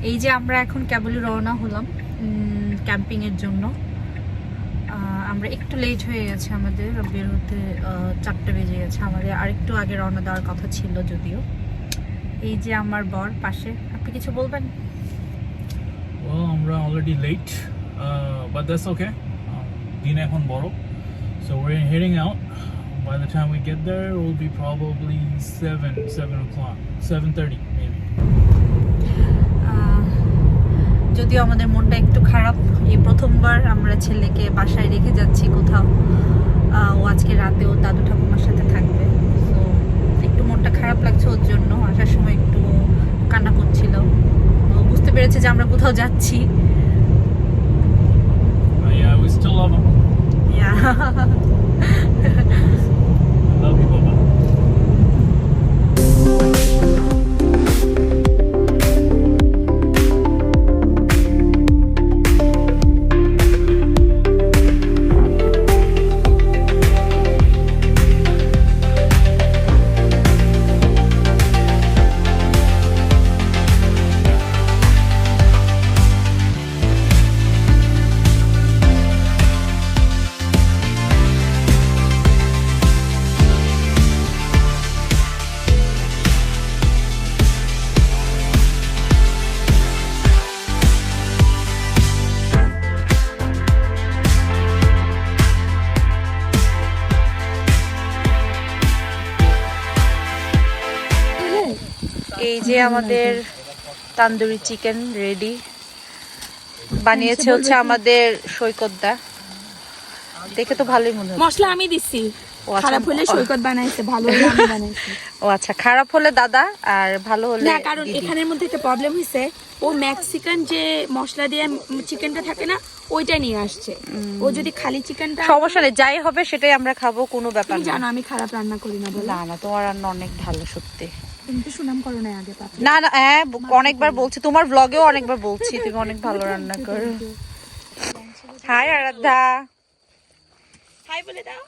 এই যে আমরা এখন কেবলই রওনা হলাম ক্যাম্পিং এর জন্য। আমরা একটু লেট হয়ে গেছে, আমাদের বের হতে 4টা বেজে গেছে। আমাদের আরেকটু আগে রওনা দেওয়ার কথা ছিল যদিও। এই যে আমার বর পাশে, আপনি কিছু বলবেন? Well, আমরা already late, but that's okay. দিন এখন বড়, so we're heading out. By the time we get there, it will be probably 7 o'clock, 7:30 maybe. যদিও আমাদের মনটা একটু খারাপ, এই প্রথমবার আমরা ছেলেকে বাসায় রেখে যাচ্ছি কোথাও। ও আজকে রাতে ও দাদু ঠাকুমার সাথে থাকবে, তো একটু মনটা খারাপ লাগছে ওর জন্য। আসার সময় একটু কান্না করছিল, ও বুঝতে পেরেছে যে আমরা কোথাও যাচ্ছি। Yeah, we still love him. Yeah. Love you, Baba. এই যে আমাদের তান্দুরি চিকেন রেডি, বানিয়েছে হচ্ছে আমাদের সৈকতদা। দেখে তো ভালোই মনে হচ্ছে। মশলা আমি দিচ্ছি, খারাপ হলে সৈকত বানাইছে, ভালো হলে আমি বানাইছি। ও আচ্ছা, খারাপ হলে দাদা আর ভালো হলে না, কারণ এখানের মধ্যে একটা প্রবলেম হয়েছে, ও মেক্সিকান যে মশলা দিয়ে চিকেনটা থাকে না ওইটা নিয়ে আসছে। ও যদি খালি চিকেনটা, সমস্যা নেই, যাই হবে সেটাই আমরা খাবো, কোনো ব্যাপার তুমি না। জানো আমি খারাপ রান্না করি না বলে। না না, তোমার রান্না অনেক ভালো সত্যি। তুমি তো সুনাম করো না আগে পাপা। না না, হ্যাঁ অনেকবার বলছি, তোমার ব্লগেও অনেকবার বলছি তুমি অনেক ভালো রান্না করো। হাই আরাধ্যা, হাই বলে দাও।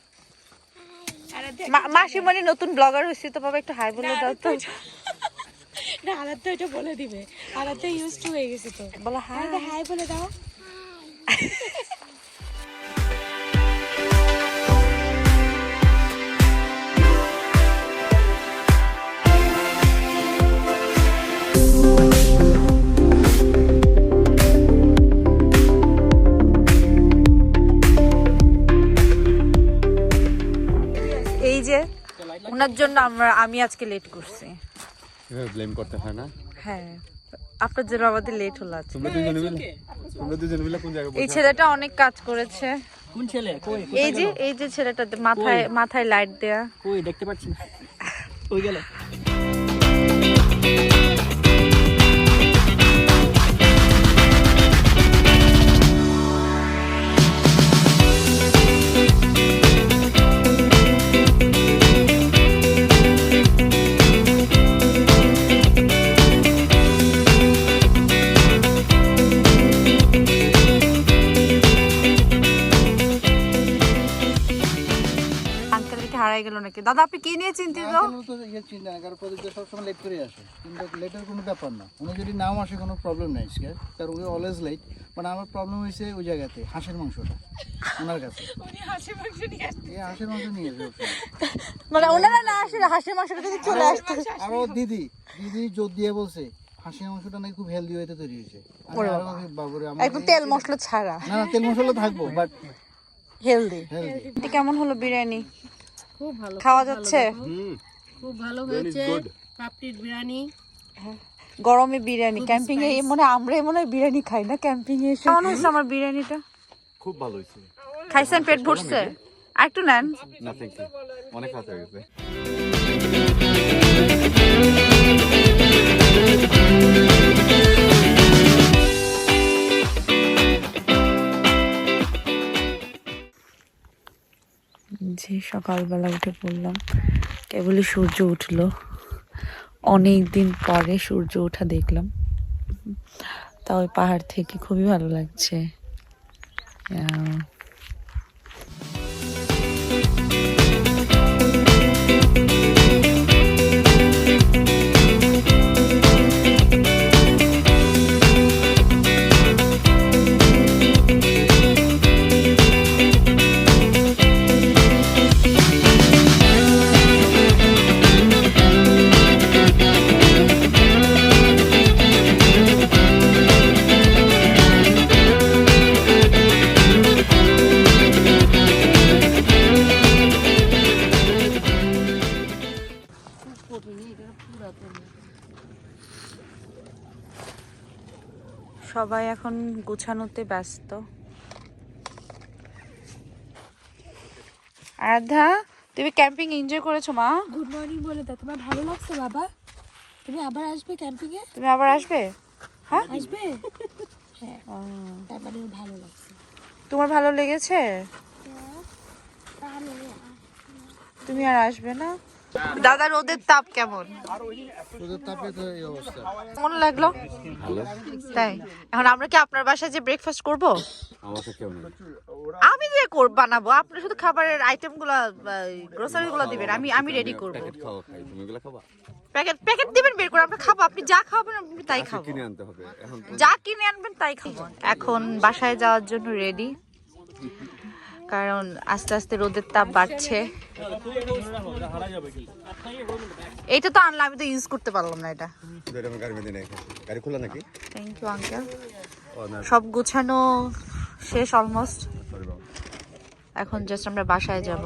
আরাধ্যা, মাসিমণি নতুন ব্লগার হয়েছে তো বাবা, একটু হাই বলে দাও তো। না আরাধ্যা এটা বলে দিবে, আরাধ্যা ইউজ টু হয়ে গেছে তো। বলো হাই। আরাধ্যা হাই বলে দাও। এই যে ওনার জন্য আমি আজকে লেট করছি। ব্লেম করতে হয় না। হ্যাঁ, আপনার জন্য আমাদের লেট হলো আজকে। তোমরা দুজন মিলে কোন জায়গায় এই ছেলেটা অনেক কাজ করেছে। কোন ছেলে? কই? এই যে ছেলেটা মাথায় লাইট দেয়া। কই দেখতে পাচ্ছি না। কই গেল? হারাই গেল নাকি? দাদা আপনি কি নিয়ে চিন্তিত? চিন্তা না, কারণ প্রজেক্ট সবসময় লেট করে আসে, কিন্তু লেটের কোনো ব্যাপার না। উনি যদি নাও আসে কোনো প্রবলেম নাই, কারণ উনি অলওয়েজ লেট। বাট আমার প্রবলেম হয়েছে ওই জায়গাতে হাঁসের মাংসটা ওনার কাছে। হাঁসের মাংস নিয়ে আসে মানে ওনারা না আসলে হাঁসের মাংসটা যদি চলে আসতো। আরো দিদি জোর দিয়ে বলছে হাঁসের মাংসটা নাকি খুব হেলদি ওয়েতে তৈরি হয়েছে। বাবুরে একদম তেল মশলা ছাড়া। না তেল মশলা থাকবো, বাট হেলদি। কেমন হলো বিরিয়ানি? খুব ভালো, খাওয়া যাচ্ছে? খুব ভালো হয়েছে। পাপড়ির বিরিয়ানি, গরমে বিরিয়ানি, ক্যাম্পিং এ মনে আমরা বিরিয়ানি খাই না ক্যাম্পিং এ এসে। কেমন হয়েছে আমার বিরিয়ানিটা? খুব ভালো হয়েছে। খাইছেন? পেট ভরছে? আর একটু নেন। না থ্যাংক ইউ, অনেক খাওয়া হয়ে গেছে। যে সকালবেলা উঠে পড়লাম, কেবলই সূর্য উঠলো। অনেক দিন পরে সূর্য ওঠা দেখলাম, তা ওই পাহাড় থেকে খুবই ভালো লাগছে। সবাই এখন গোছানোতে ব্যস্ত। আরাধ্যা, তুমি ক্যাম্পিং এনজয় করেছো মা? গুড মর্নিং বলে দাও, তোমার ভালো লাগছে বাবা? তুমি আবার আসবে ক্যাম্পিং এ? তুমি আবার আসবে? হ্যাঁ আসবে? হ্যাঁ, তার মানে ওর ভালো লাগছে। তোমার ভালো লেগেছে? তুমি আর আসবে না? দাদা রোদের তাপ কেমন? ওদের তাপে তো এই অবস্থা। কেমন লাগলো? ভালো। তাই এখন আমরা কি আপনার বাসায় যে ব্রেকফাস্ট করব? আমাকে কেউ নেই। আমি যে বানাবো, আপনি শুধু খাবারের আইটেমগুলো গ্রোসারিগুলো দিবেন, আমি রেডি করব। প্যাকেট খাওয়া খাই, তুমি এগুলো খাবা? প্যাকেট দিবেন বের করে, আমরা খাবো। আপনি যা খাবেন আমি তাই খাবো। কিনে আনতে হবে এখন। যা কিনে আনবেন তাই খাবো। এখন বাসায় যাওয়ার জন্য রেডি, কারণ আস্তে আস্তে রোদের তাপ বাড়ছে। এইটা তো আনলাম, আমি তো ইউজ করতে পারলাম না এটা। আমি গাড়ি মধ্যে নেই, গাড়ি খোলা নাকি? Thank you uncle. ও না, সব গোছানো শেষ অলমোস্ট। সরি বাবা। এখন জাস্ট আমরা বাসায় যাব।